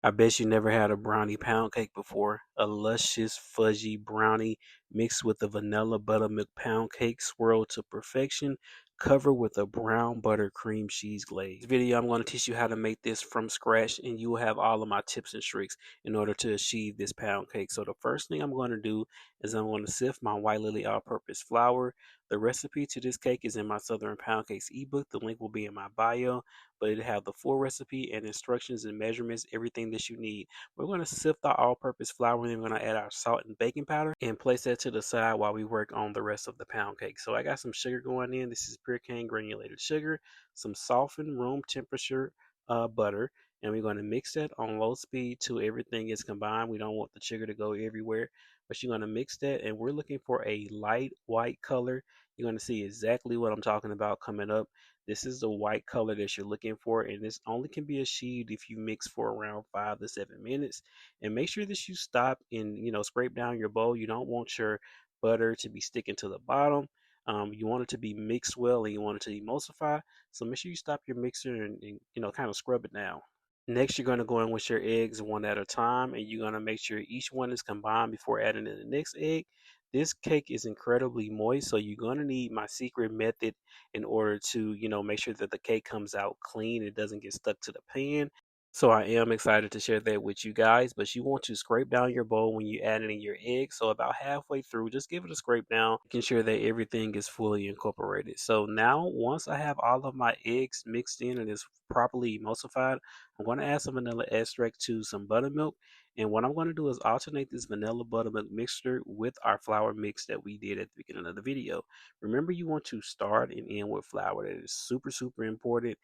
I bet you never had a brownie pound cake before. A luscious fudgy brownie mixed with a vanilla buttermilk pound cake swirled to perfection, covered with a brown butter cream cheese glaze. This video, I'm going to teach you how to make this from scratch, and you will have all of my tips and tricks in order to achieve this pound cake. So the first thing I'm going to do is I'm going to sift my white lily all-purpose flour. The recipe to this cake is in my Southern Poundcakes ebook. The link will be in my bio, but it'll have the full recipe and instructions and measurements, everything that you need. We're going to sift our all-purpose flour, and then we're going to add our salt and baking powder and place that to the side while we work on the rest of the pound cake. So I got some sugar going in. This is pure cane granulated sugar, some softened room temperature butter, and we're going to mix that on low speed till everything is combined. We don't want the sugar to go everywhere, but you're going to mix that, and we're looking for a light white color. You're going to see exactly what I'm talking about coming up. This is the white color that you're looking for, and this only can be achieved if you mix for around 5 to 7 minutes. And make sure that you stop and scrape down your bowl. You don't want your butter to be sticking to the bottom. You want it to be mixed well, and you want it to emulsify. So make sure you stop your mixer and kind of scrub it down. Next, you're going to go in with your eggs one at a time, and you're going to make sure each one is combined before adding in the next egg. This cake is incredibly moist, so you're going to need my secret method in order to, make sure that the cake comes out clean. It doesn't get stuck to the pan. So I am excited to share that with you guys, but you want to scrape down your bowl when you add in your eggs. So about halfway through, just give it a scrape down, making sure that everything is fully incorporated. So now once I have all of my eggs mixed in and is properly emulsified, I'm going to add some vanilla extract to some buttermilk. And what I'm going to do is alternate this vanilla buttermilk mixture with our flour mix that we did at the beginning of the video. Remember, you want to start and end with flour. That is super, super important.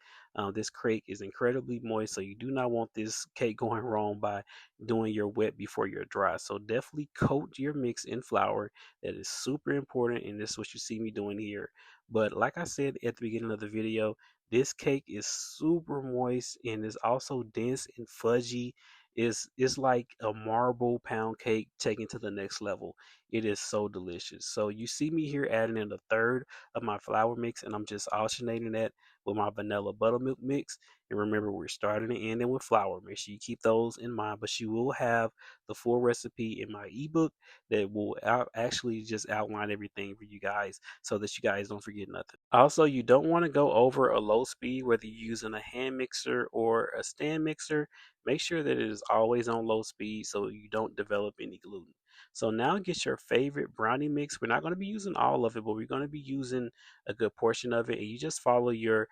This cake is incredibly moist, so you do not want this cake going wrong by doing your wet before your dry. So definitely coat your mix in flour. That is super important, and this is what you see me doing here. But like I said at the beginning of the video, this cake is super moist and is also dense and fudgy. It's like a marble pound cake taken to the next level. It is so delicious. So you see me here adding in a third of my flour mix, and I'm just alternating that with my vanilla buttermilk mix. And remember, we're starting and ending with flour. Make sure you keep those in mind. But you will have the full recipe in my ebook that will actually just outline everything for you guys so that you guys don't forget nothing. Also, you don't want to go over a low speed, whether you're using a hand mixer or a stand mixer. Make sure that it is always on low speed so you don't develop any gluten. So now get your favorite brownie mix. We're not going to be using all of it, but we're going to be using a good portion of it. And you just follow your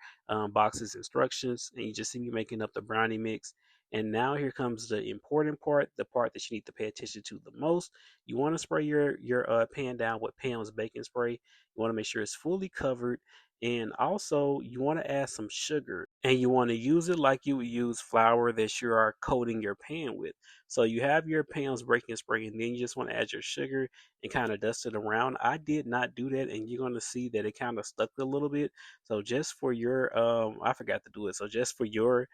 box's instructions, and you just see me making up the brownie mix. And now here comes the important part, the part that you need to pay attention to the most. You want to spray your pan down with Pam's baking spray. You want to make sure it's fully covered. And also, you want to add some sugar, and you want to use it like you would use flour that you are coating your pan with. So you have your Pam's baking spray, and then you just want to add your sugar and kind of dust it around. I did not do that, and you're going to see that it kind of stuck a little bit. So just for your I forgot to do it. So just for your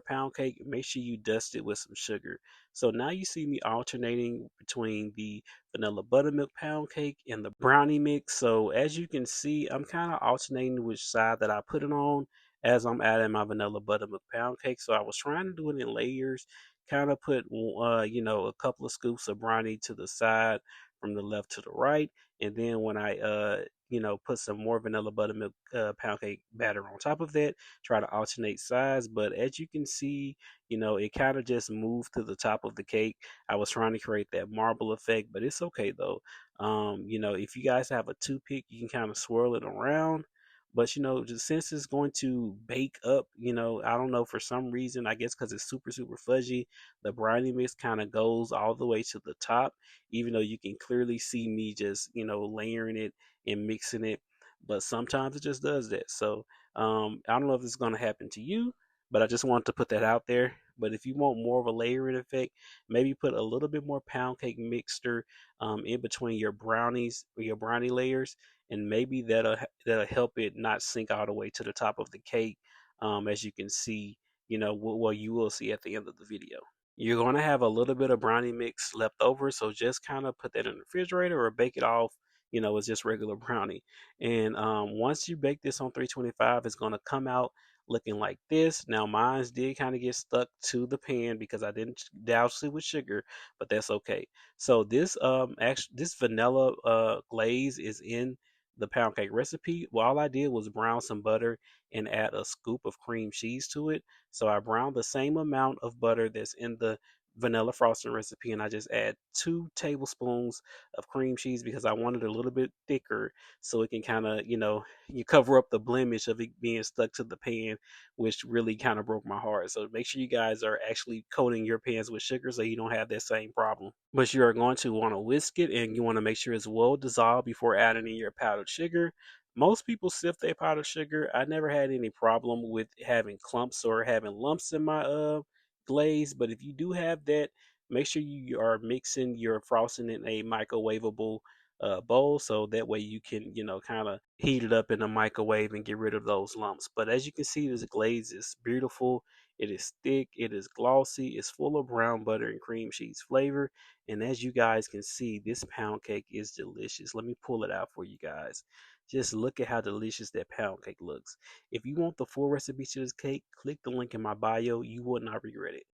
pound cake, make sure you dust it with some sugar. So now you see me alternating between the vanilla buttermilk pound cake and the brownie mix. So as you can see, I'm kind of alternating which side that I put it on as I'm adding my vanilla buttermilk pound cake. So I was trying to do it in layers, kind of put a couple of scoops of brownie to the side from the left to the right, and then when I put some more vanilla buttermilk pound cake batter on top of that, try to alternate sides. But as you can see, it kind of just moved to the top of the cake. I was trying to create that marble effect, but it's okay though. If you guys have a toothpick, you can kind of swirl it around. But just since it's going to bake up, I don't know, for some reason, I guess because it's super, super fudgy, the brownie mix kind of goes all the way to the top, even though you can clearly see me just, layering it and mixing it. But sometimes it just does that. So I don't know if it's going to happen to you, but I just wanted to put that out there. But if you want more of a layering effect, maybe put a little bit more pound cake mixture in between your brownies or your brownie layers, and maybe that'll help it not sink all the way to the top of the cake. As you can see, what you will see at the end of the video. You're going to have a little bit of brownie mix left over, so just kind of put that in the refrigerator or bake it off. It's just regular brownie. And once you bake this on 325, it's going to come out looking like this. Now mine's did kind of get stuck to the pan because I didn't douse it with sugar, but that's okay. So this actually this vanilla glaze is in the pound cake recipe. Well, all I did was brown some butter and add a scoop of cream cheese to it. So I browned the same amount of butter that's in the vanilla frosting recipe, and I just add 2 tablespoons of cream cheese because I want it a little bit thicker so it can kind of, you cover up the blemish of it being stuck to the pan, which really kind of broke my heart. So make sure you guys are actually coating your pans with sugar so you don't have that same problem. But you are going to want to whisk it, and you want to make sure it's well dissolved before adding in your powdered sugar. Most people sift their powdered sugar. I never had any problem with having clumps or having lumps in my glaze, but if you do have that, make sure you are mixing your frosting in a microwavable bowl so that way you can, kind of heat it up in the microwave and get rid of those lumps. But as you can see, this glaze is beautiful. It is thick, it is glossy, it's full of brown butter and cream cheese flavor. And as you guys can see, this pound cake is delicious. Let me pull it out for you guys. Just look at how delicious that pound cake looks. If you want the full recipe to this cake, click the link in my bio. You will not regret it.